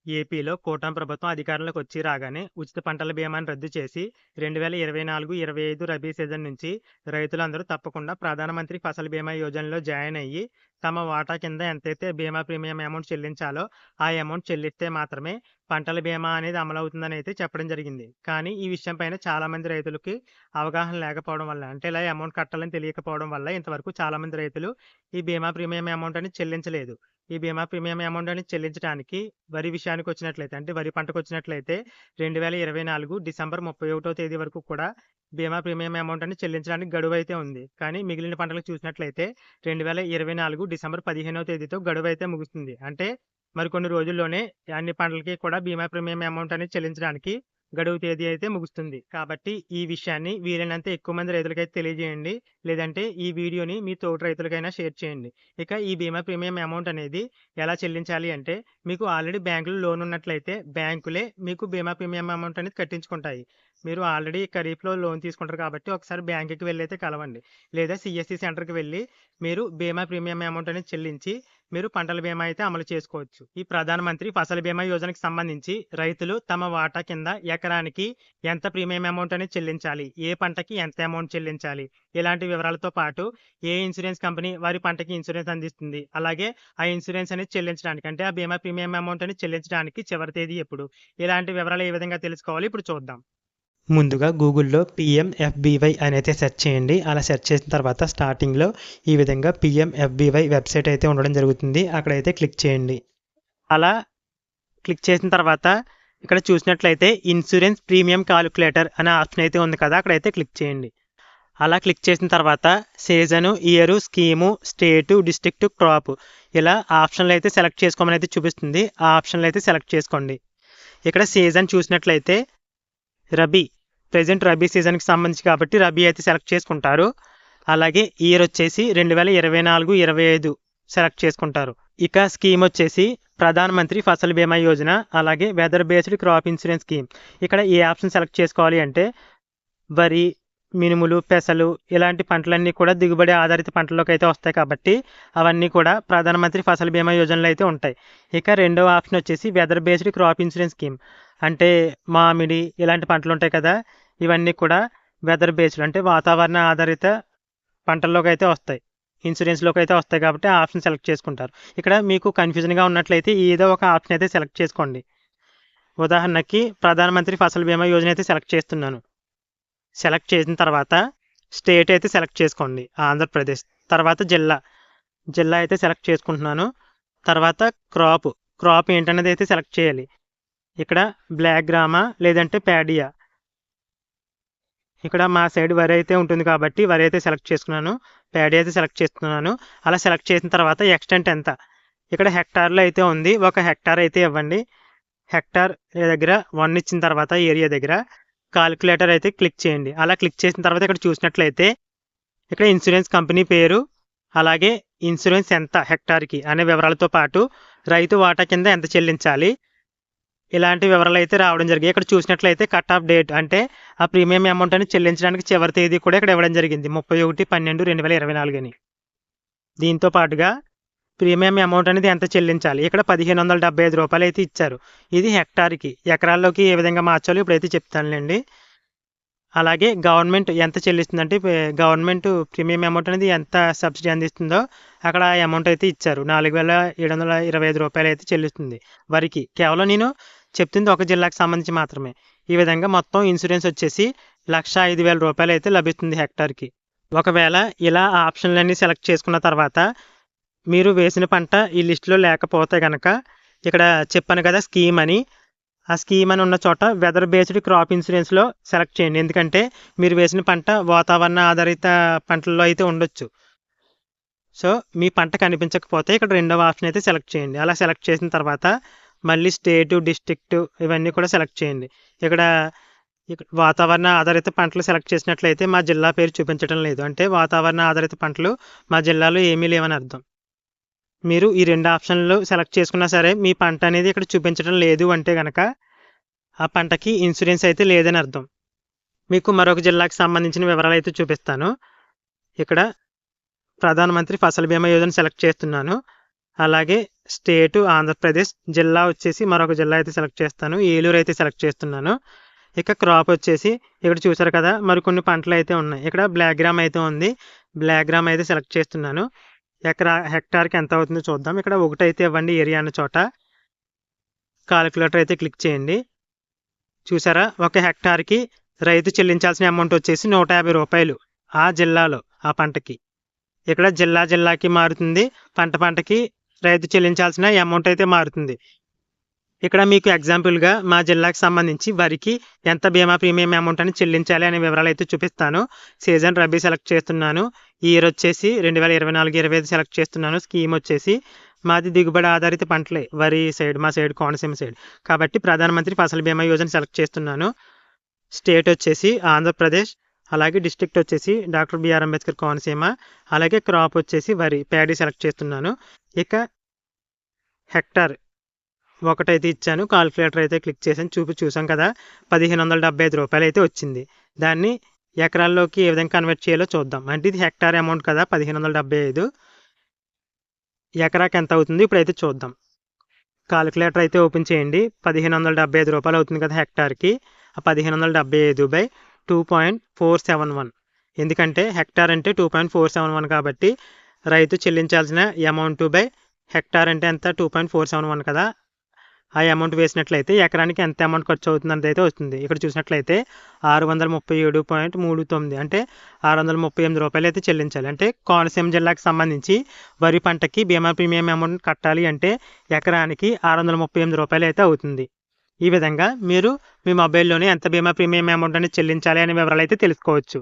ఏపీలో కూటమి ప్రభుత్వం అధికారంలోకి వచ్చి రాగానే ఉచిత పంటల బీమాను రద్దు చేసి 2024-25 రబీ సీజన్ నుంచి రైతులందరూ తప్పకుండా ప్రధానమంత్రి ఫసల్ బీమా యోజనలో జాయిన్ అయ్యి తమ వాటా కింద ఎంతైతే బీమా ప్రీమియం అమౌంట్ చెల్లించాలో ఆ అమౌంట్ చెల్లిస్తే మాత్రమే పంటల బీమా అనేది అమలవుతుందని అయితే చెప్పడం జరిగింది. కానీ ఈ విషయం పైన చాలామంది రైతులకి అవగాహన లేకపోవడం వల్ల, అంటే ఇలా అమౌంట్ కట్టాలని తెలియకపోవడం వల్ల ఇంతవరకు చాలామంది రైతులు ఈ బీమా ప్రీమియం అమౌంట్ అనేది చెల్లించలేదు. ఈ బీమా ప్రీమియం అమౌంట్ అనేది చెల్లించడానికి వరి విషయానికి వచ్చినట్లయితే, అంటే వరి పంటకు వచ్చినట్లయితే 2024 డిసెంబర్ 31వ తేదీ వరకు కూడా బీమా ప్రీమియం అమౌంట్ అని చెల్లించడానికి గడువు అయితే ఉంది. కానీ మిగిలిన పంటలకు చూసినట్లయితే 2024 డిసెంబర్ 15వ తేదీతో గడువు అయితే ముగుస్తుంది. అంటే మరికొన్ని రోజుల్లోనే అన్ని పంటలకి కూడా బీమా ప్రీమియం అమౌంట్ అనేది చెల్లించడానికి గడువు తేదీ అయితే ముగుస్తుంది. కాబట్టి ఈ విషయాన్ని వీలైనంత ఎక్కువ మంది రైతులకైతే తెలియజేయండి. లేదంటే ఈ వీడియోని మీ తోటి రైతులకైనా షేర్ చేయండి. ఇక ఈ బీమా ప్రీమియం అమౌంట్ అనేది ఎలా చెల్లించాలి అంటే, మీకు ఆల్రెడీ బ్యాంకులో లోన్ ఉన్నట్లయితే బ్యాంకులే మీకు బీమా ప్రీమియం అమౌంట్ అనేది కట్టించుకుంటాయి. మీరు ఆల్రెడీ ఖరీఫ్‌లో లోన్ తీసుకుంటారు కాబట్టి ఒకసారి బ్యాంకుకి వెళ్ళి అయితే కలవండి. లేదా సీఎస్‌సి సెంటర్‌కి వెళ్ళి మీరు బీమా ప్రీమియం అమౌంట్ అనేది చెల్లించి మీరు పంటల బీమా అయితే అమలు చేసుకోవచ్చు. ఈ ప్రధానమంత్రి ఫసల్ బీమా యోజనకి సంబంధించి రైతులు తమ వాటా కింద ఎకరానికి ఎంత ప్రీమియం అమౌంట్ అనేది చెల్లించాలి, ఏ పంటకి ఎంత అమౌంట్ చెల్లించాలి, ఇలాంటి వివరాలతో పాటు ఏ ఇన్సూరెన్స్ కంపెనీ వారి పంటకి ఇన్సూరెన్స్ అందిస్తుంది, అలాగే ఆ ఇన్సూరెన్స్ అనేది చెల్లించడానికి, అంటే ఆ బీమా ప్రీమియం అమౌంట్ అనేది చెల్లించడానికి చివరి తేదీ ఎప్పుడు, ఇలాంటి వివరాలు ఏ విధంగా తెలుసుకోవాలి ఇప్పుడు చూద్దాం. ముందుగా గూగుల్లో PMFBY అని అయితే సెర్చ్ చేయండి. అలా సెర్చ్ చేసిన తర్వాత స్టార్టింగ్లో ఈ విధంగా PMFBY వెబ్సైట్ అయితే ఉండడం జరుగుతుంది. అక్కడైతే క్లిక్ చేయండి. అలా క్లిక్ చేసిన తర్వాత ఇక్కడ చూసినట్లయితే ఇన్సూరెన్స్ ప్రీమియం కాలిక్యులేటర్ అనే ఆప్షన్ అయితే ఉంది కదా, అక్కడైతే క్లిక్ చేయండి. అలా క్లిక్ చేసిన తర్వాత సీజను, ఇయరు, స్కీము, స్టేటు, డిస్ట్రిక్ట్, క్రాప్ ఇలా ఆప్షన్లు అయితే సెలెక్ట్ చేసుకోమని అయితే చూపిస్తుంది. ఆ ఆప్షన్లు అయితే సెలెక్ట్ చేసుకోండి. ఇక్కడ సీజన్ చూసినట్లయితే రబీ, ప్రజెంట్ రబీ సీజన్కి సంబంధించి కాబట్టి రబీ అయితే సెలెక్ట్ చేసుకుంటారు. అలాగే ఇయర్ వచ్చేసి 2024-25 సెలెక్ట్ చేసుకుంటారు. ఇక స్కీమ్ వచ్చేసి ప్రధానమంత్రి ఫసల్ బీమా యోజన, అలాగే weather based crop insurance scheme. ఇక్కడ ఏ ఆప్షన్ సెలెక్ట్ చేసుకోవాలి అంటే, వరి, మినుములు, పెసలు ఇలాంటి పంటలన్నీ కూడా దిగుబడి ఆధారిత పంటల్లోకి అయితే వస్తాయి కాబట్టి అవన్నీ కూడా ప్రధానమంత్రి ఫసల్ బీమా యోజనలో అయితే ఉంటాయి. ఇక రెండవ ఆప్షన్ వచ్చేసి weather based crop insurance scheme, అంటే మామిడి ఇలాంటి పంటలు ఉంటాయి కదా, ఇవన్నీ కూడా వెదర్ బేస్డ్, అంటే వాతావరణ ఆధారిత పంటల్లోకి అయితే వస్తాయి, ఇన్సూరెన్స్లోకి అయితే వస్తాయి కాబట్టి ఆ ఆప్షన్ సెలెక్ట్ చేసుకుంటారు. ఇక్కడ మీకు కన్ఫ్యూజన్గా ఉన్నట్లయితే ఏదో ఒక ఆప్షన్ అయితే సెలెక్ట్ చేసుకోండి. ఉదాహరణకి ప్రధానమంత్రి ఫసల్ బీమా యోజన అయితే సెలెక్ట్ చేస్తున్నాను. సెలెక్ట్ చేసిన తర్వాత స్టేట్ అయితే సెలెక్ట్ చేసుకోండి, ఆంధ్రప్రదేశ్. తర్వాత జిల్లా అయితే సెలెక్ట్ చేసుకుంటున్నాను. తర్వాత క్రాప్ ఏంటనేది అయితే సెలెక్ట్ చేయాలి. ఇక్కడ బ్లాక్ గ్రామా లేదంటే ప్యాడియా. ఇక్కడ మా సైడ్ వరి అయితే ఉంటుంది కాబట్టి వరి అయితే సెలెక్ట్ చేసుకున్నాను, ప్యాడీ అయితే సెలెక్ట్ చేస్తున్నాను. అలా సెలెక్ట్ చేసిన తర్వాత ఎక్స్టెంట్ ఎంత, ఇక్కడ హెక్టార్లో అయితే ఉంది, 1 హెక్టార్ అయితే ఇవ్వండి. హెక్టార్ దగ్గర 1 ఇచ్చిన తర్వాత ఏరియా దగ్గర కాలిక్యులేటర్ అయితే క్లిక్ చేయండి. అలా క్లిక్ చేసిన తర్వాత ఇక్కడ చూసినట్లయితే ఇక్కడ ఇన్సూరెన్స్ కంపెనీ పేరు, అలాగే ఇన్సూరెన్స్ ఎంత హెక్టార్కి అనే వివరాలతో పాటు రైతు వాటా కింద ఎంత చెల్లించాలి, ఇలాంటి వివరాలు అయితే రావడం జరిగింది. ఇక్కడ చూసినట్లయితే కట్ ఆఫ్ డేట్, అంటే ఆ ప్రీమియం అమౌంట్ అని చెల్లించడానికి చివరి తేదీ కూడా ఇక్కడ ఇవ్వడం జరిగింది, 31/12/2024 అని. దీంతో పాటుగా ప్రీమియం అమౌంట్ అనేది ఎంత చెల్లించాలి, ఇక్కడ 1575 రూపాయలు అయితే ఇచ్చారు. ఇది హెక్టార్కి. ఎకరాల్లోకి ఏ విధంగా మార్చాలో ఇప్పుడైతే చెప్తానులేండి. అలాగే గవర్నమెంట్ ఎంత చెల్లిస్తుందంటే, గవర్నమెంట్ ప్రీమియం అమౌంట్ అనేది ఎంత సబ్సిడీ అందిస్తుందో అక్కడ ఆ అమౌంట్ అయితే ఇచ్చారు. 4725 రూపాయలు అయితే చెల్లిస్తుంది వరికి. కేవలం నేను చెప్తుంది ఒక జిల్లాకు సంబంధించి మాత్రమే. ఈ విధంగా మొత్తం ఇన్సూరెన్స్ వచ్చేసి 1,05,000 రూపాయలు అయితే లభిస్తుంది హెక్టార్కి. ఒకవేళ ఇలా ఆప్షన్లన్నీ సెలెక్ట్ చేసుకున్న తర్వాత మీరు వేసిన పంట ఈ లిస్టులో లేకపోతే కనుక ఇక్కడ చెప్పాను కదా స్కీమ్ అని, ఆ స్కీమ్ అని ఉన్న చోట వెదర్ బేస్డ్ క్రాప్ ఇన్సూరెన్స్లో సెలెక్ట్ చేయండి. ఎందుకంటే మీరు వేసిన పంట వాతావరణ ఆధారిత పంటల్లో అయితే ఉండొచ్చు. సో మీ పంట కనిపించకపోతే ఇక్కడ రెండవ ఆప్షన్ అయితే సెలెక్ట్ చేయండి. అలా సెలెక్ట్ చేసిన తర్వాత మళ్ళీ స్టేటు, డిస్ట్రిక్ట్ ఇవన్నీ కూడా సెలెక్ట్ చేయండి. ఇక్కడ వాతావరణ ఆధారిత పంటలు సెలెక్ట్ చేసినట్లయితే మా జిల్లా పేరు చూపించడం లేదు, అంటే వాతావరణ ఆధారిత పంటలు మా జిల్లాలో ఏమీ లేవని అర్థం. మీరు ఈ 2 ఆప్షన్లు సెలెక్ట్ చేసుకున్నా సరే మీ పంట అనేది ఇక్కడ చూపించడం లేదు అంటే కనుక ఆ పంటకి ఇన్సూరెన్స్ అయితే లేదని అర్థం. మీకు మరొక జిల్లాకి సంబంధించిన వివరాలు అయితే చూపిస్తాను. ఇక్కడ ప్రధానమంత్రి ఫసల్ బీమా యోజన సెలెక్ట్ చేస్తున్నాను. అలాగే స్టేటు ఆంధ్రప్రదేశ్, జిల్లా వచ్చేసి మరొక జిల్లా అయితే సెలెక్ట్ చేస్తాను, ఏలూరు అయితే సెలెక్ట్ చేస్తున్నాను. ఇక క్రాప్ వచ్చేసి ఇక్కడ చూసారు కదా మరికొన్ని పంటలు అయితే ఉన్నాయి. ఇక్కడ బ్లాక్ గ్రామ్ అయితే ఉంది, బ్లాక్ గ్రామ్ అయితే సెలెక్ట్ చేస్తున్నాను. హెక్టార్కి ఎంత అవుతుందో చూద్దాం. ఇక్కడ 1 అయితే ఇవ్వండి ఏరియా అన్న చోట కాలిక్యులేటర్ అయితే క్లిక్ చేయండి. చూసారా, 1 హెక్టార్కి రైతు చెల్లించాల్సిన అమౌంట్ వచ్చేసి 150 రూపాయలు ఆ జిల్లాలో ఆ పంటకి. ఇక్కడ జిల్లాకి మారుతుంది, పంటకి రైతు చెల్లించాల్సిన అమౌంట్ అయితే మారుతుంది. ఇక్కడ మీకు ఎగ్జాంపుల్గా మా జిల్లాకి సంబంధించి వరికి ఎంత బీమా ప్రీమియం అమౌంట్ అని చెల్లించాలి అనే వివరాలు అయితే చూపిస్తాను. సీజన్ రబీ సెలెక్ట్ చేస్తున్నాను, ఇయర్ వచ్చేసి 2024-25 సెలెక్ట్ చేస్తున్నాను. స్కీమ్ వచ్చేసి మాది దిగుబడి ఆధారిత పంటలే, వరి సైడ్ మా సైడ్ కోనసీమ సైడ్ కాబట్టి ప్రధానమంత్రి ఫసల్ బీమా యోజన సెలెక్ట్ చేస్తున్నాను. స్టేట్ వచ్చేసి ఆంధ్రప్రదేశ్, అలాగే డిస్ట్రిక్ట్ వచ్చేసి డాక్టర్ బిఆర్ అంబేద్కర్ కోనసీమ, అలాగే క్రాప్ వచ్చేసి వరి ప్యాడీ సెలెక్ట్ చేస్తున్నాను. ఇక హెక్టార్ 1 అయితే ఇచ్చాను, కాలిక్యులేటర్ అయితే క్లిక్ చేసాను. చూసాం కదా 1575 రూపాయలు అయితే వచ్చింది. దాన్ని ఎకరాల్లోకి ఏ విధంగా కన్వర్ట్ చేయాలో చూద్దాం. అంటే ఇది హెక్టార్ అమౌంట్ కదా 1575, ఎకరాకి ఎంత అవుతుంది ఇప్పుడైతే చూద్దాం. కాలిక్యులేటర్ అయితే ఓపెన్ చేయండి. 1575 రూపాయలు అవుతుంది కదా హెక్టార్కి. ఆ 1575/2.471, ఎందుకంటే హెక్టార్ అంటే 2.471 కాబట్టి రైతు చెల్లించాల్సిన అమౌంట్ బై హెక్టార్ అంటే ఎంత 2.471 కదా. ఆ అమౌంట్ వేసినట్లయితే ఎకరానికి ఎంత అమౌంట్ ఖర్చు అవుతుంది అనేది అయితే వస్తుంది. ఇక్కడ చూసినట్లయితే 637.39 అంటే 638 రూపాయలు అయితే చెల్లించాలి. అంటే కోనసీమ జిల్లాకి సంబంధించి వరి పంటకి బీమా ప్రీమియం అమౌంట్ కట్టాలి అంటే ఎకరానికి 638 రూపాయలు అయితే అవుతుంది. ఈ విధంగా మీరు మీ మొబైల్లోనే ఎంత బీమా ప్రీమియం అమౌంట్ అనేది చెల్లించాలి అనే వివరాలు అయితే తెలుసుకోవచ్చు.